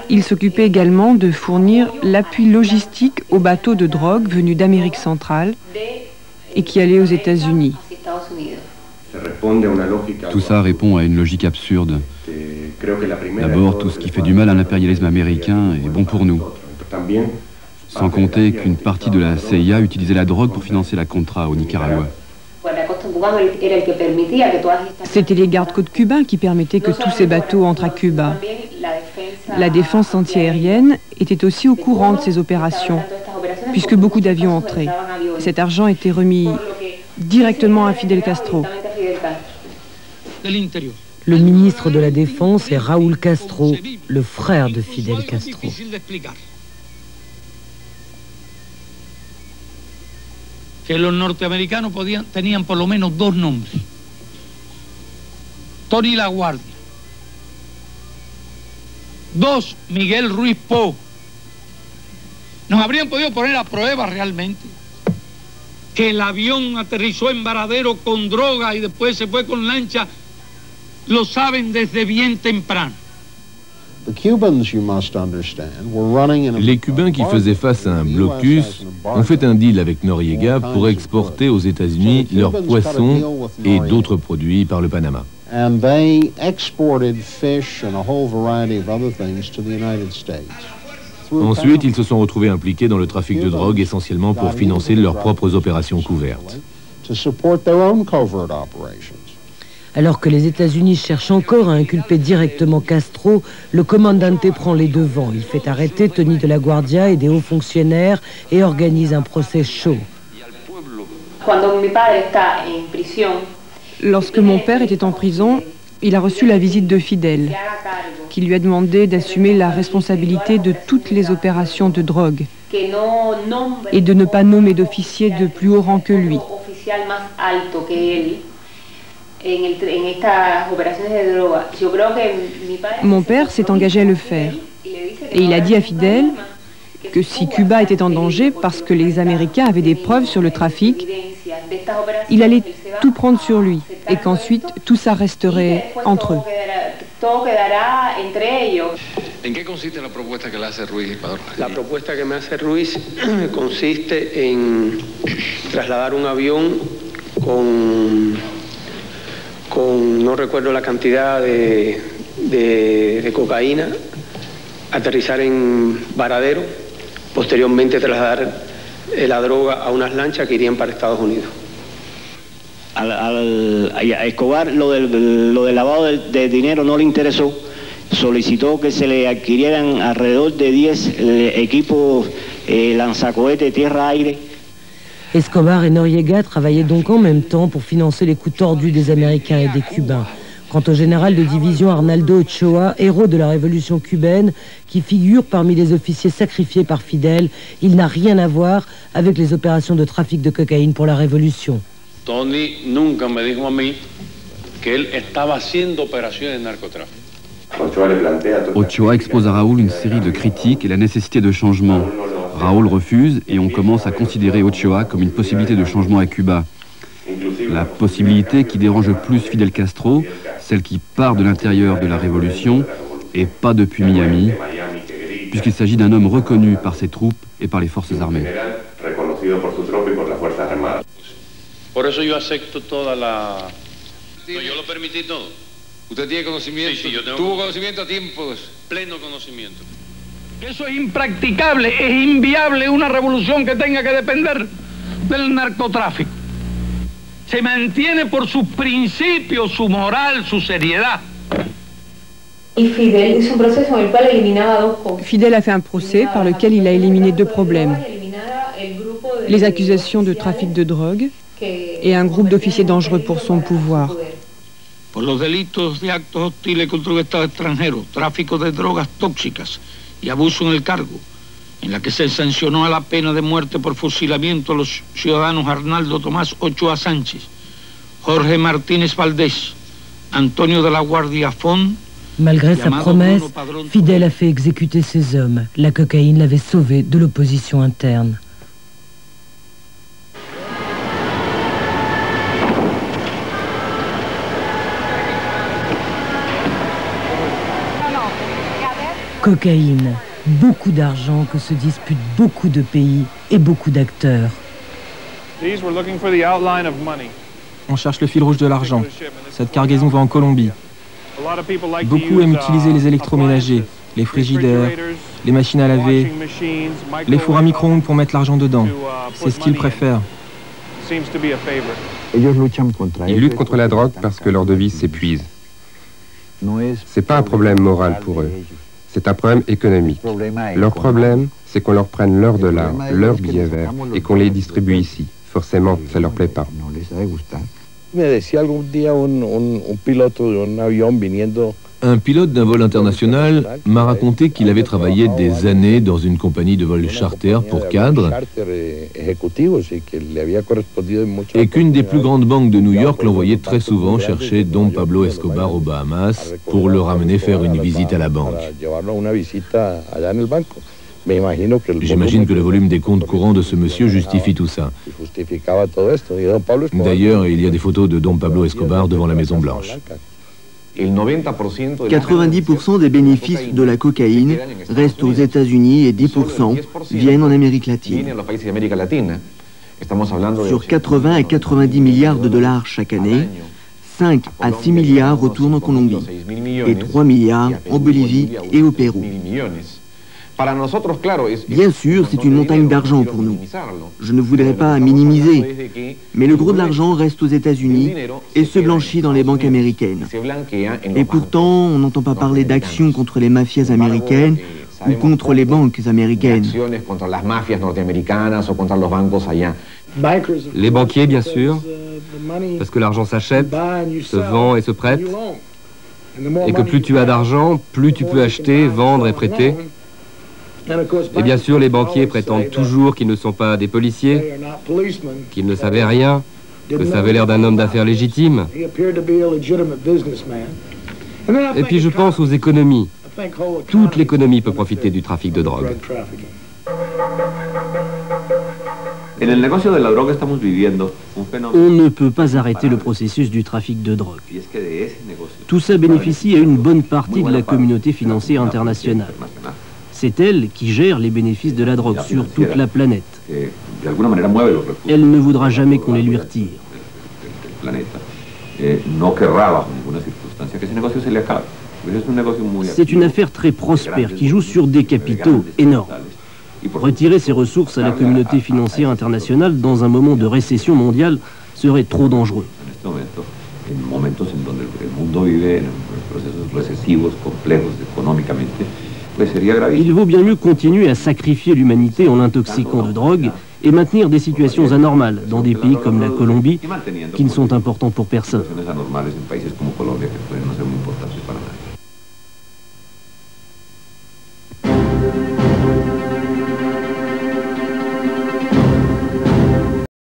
Il s'occupait également de fournir l'appui logistique aux bateaux de drogue venus d'Amérique centrale et qui allaient aux États-Unis. Tout ça répond à une logique absurde. D'abord, tout ce qui fait du mal à l'impérialisme américain est bon pour nous. Sans compter qu'une partie de la CIA utilisait la drogue pour financer la Contra au Nicaragua. C'était les gardes-côtes cubains qui permettaient que tous ces bateaux entrent à Cuba. La défense antiaérienne était aussi au courant de ces opérations, puisque beaucoup d'avions entraient. Cet argent était remis directement à Fidel Castro. Le ministre de la Défense est Raúl Castro, le frère de Fidel Castro. Que los norteamericanos tenían por lo menos dos nombres. Tony La Guardia. Dos, Miguel Ruiz Po. Nos habrían podido poner a prueba realmente que el avión aterrizó en Varadero con droga y después se fue con lancha. Lo saben desde bien temprano. Les Cubains qui faisaient face à un blocus ont fait un deal avec Noriega pour exporter aux États-Unis leurs poissons et d'autres produits par le Panama. Ensuite, ils se sont retrouvés impliqués dans le trafic de drogue essentiellement pour financer leurs propres opérations couvertes. Alors que les États-Unis cherchent encore à inculper directement Castro, le commandante prend les devants. Il fait arrêter Tony de la Guardia et des hauts fonctionnaires et organise un procès chaud. Lorsque mon père était en prison, il a reçu la visite de Fidel, qui lui a demandé d'assumer la responsabilité de toutes les opérations de drogue et de ne pas nommer d'officier de plus haut rang que lui. Mon père s'est engagé à le faire et il a dit à Fidel que si Cuba était en danger parce que les Américains avaient des preuves sur le trafic, il allait tout prendre sur lui et qu'ensuite tout ça resterait entre eux. ¿En qué consiste la propuesta que le hace Ruiz, Padrón? La propuesta que me hace Ruiz consiste en trasladar un avión con no recuerdo la cantidad de cocaína, aterrizar en Varadero, posteriormente trasladar la droga a unas lanchas que irían para Estados Unidos. A Escobar lo del lavado de dinero no le interesó. Solicitó que se le adquirieran alrededor de 10 equipos lanzacohetes tierra-aire. Escobar et Noriega travaillaient donc en même temps pour financer les coups tordus des Américains et des Cubains. Quant au général de division Arnaldo Ochoa, héros de la révolution cubaine, qui figure parmi les officiers sacrifiés par Fidel, il n'a rien à voir avec les opérations de trafic de cocaïne pour la révolution. Tony nunca me dijo a mí que él estaba haciendo operaciones de narcotráfico. Ochoa expose à Raoul une série de critiques et la nécessité de changement. Raoul refuse et on commence à considérer Ochoa comme une possibilité de changement à Cuba. La possibilité qui dérange plus Fidel Castro, celle qui part de l'intérieur de la révolution et pas depuis Miami, puisqu'il s'agit d'un homme reconnu par ses troupes et par les forces armées. Por eso yo acepto toda la... No, yo lo permití todo. ¿Usted tiene conocimiento? Sí, yo tengo... ¿Tuvo conocimiento a tiempos? Pleno conocimiento. Eso es impracticable, es inviable una revolución que tenga que depender del narcotráfico. Se mantiene por sus principios, su moral, su seriedad. Fidel a fait un procès par lequel il a éliminé deux problèmes. Les accusations de trafic de drogue et un groupe d'officiers dangereux pour son pouvoir. Por los delitos de actos hostiles contra un Estado extranjero, tráfico de drogas tóxicas y abuso en el cargo, en la que se sancionó a la pena de muerte por fusilamiento a los ciudadanos Arnaldo Tomás Ochoa Sánchez, Jorge Martínez Valdés, Antonio de la Guardia Font. Malgré sa promesse, Fidel a fait exécuter ses hommes. La cocaïne l'avait sauvé de l'opposition interne. Cocaïne, beaucoup d'argent que se disputent beaucoup de pays et beaucoup d'acteurs. On cherche le fil rouge de l'argent. Cette cargaison va en Colombie. Beaucoup aiment utiliser les électroménagers, les frigidaires, les machines à laver, les fours à micro-ondes pour mettre l'argent dedans. C'est ce qu'ils préfèrent. Ils luttent contre la drogue parce que leur devise s'épuise. C'est pas un problème moral pour eux. C'est un problème économique. Leur problème, c'est qu'on leur prenne leurs dollars, leurs billets verts, et qu'on les distribue ici. Forcément, ça leur plaît pas. Un pilote d'un vol international m'a raconté qu'il avait travaillé des années dans une compagnie de vol charter pour cadres et qu'une des plus grandes banques de New York l'envoyait très souvent chercher Don Pablo Escobar aux Bahamas pour le ramener faire une visite à la banque. J'imagine que le volume des comptes courants de ce monsieur justifie tout ça. D'ailleurs, il y a des photos de Don Pablo Escobar devant la Maison Blanche. 90% des bénéfices de la cocaïne restent aux États-Unis et 10% viennent en Amérique latine. Sur 80 à 90 milliards de dollars chaque année, 5 à 6 milliards retournent en Colombie et 3 milliards en Bolivie et au Pérou. Bien sûr, c'est une montagne d'argent pour nous. Je ne voudrais pas minimiser, mais le gros de l'argent reste aux États-Unis et se blanchit dans les banques américaines. Et pourtant, on n'entend pas parler d'actions contre les mafias américaines ou contre les banques américaines. Les banquiers, bien sûr, parce que l'argent s'achète, se vend et se prête, et que plus tu as d'argent, plus tu peux acheter, vendre et prêter. Et bien sûr, les banquiers prétendent toujours qu'ils ne sont pas des policiers, qu'ils ne savaient rien, que ça avait l'air d'un homme d'affaires légitime. Et puis je pense aux économies. Toute l'économie peut profiter du trafic de drogue. On ne peut pas arrêter le processus du trafic de drogue. Tout ça bénéficie à une bonne partie de la communauté financière internationale. C'est elle qui gère les bénéfices de la drogue sur toute la planète. Elle ne voudra jamais qu'on les lui retire. C'est une affaire très prospère qui joue sur des capitaux énormes. Retirer ces ressources à la communauté financière internationale dans un moment de récession mondiale serait trop dangereux. Il vaut bien mieux continuer à sacrifier l'humanité en l'intoxiquant de drogue et maintenir des situations anormales dans des pays comme la Colombie qui ne sont importants pour personne.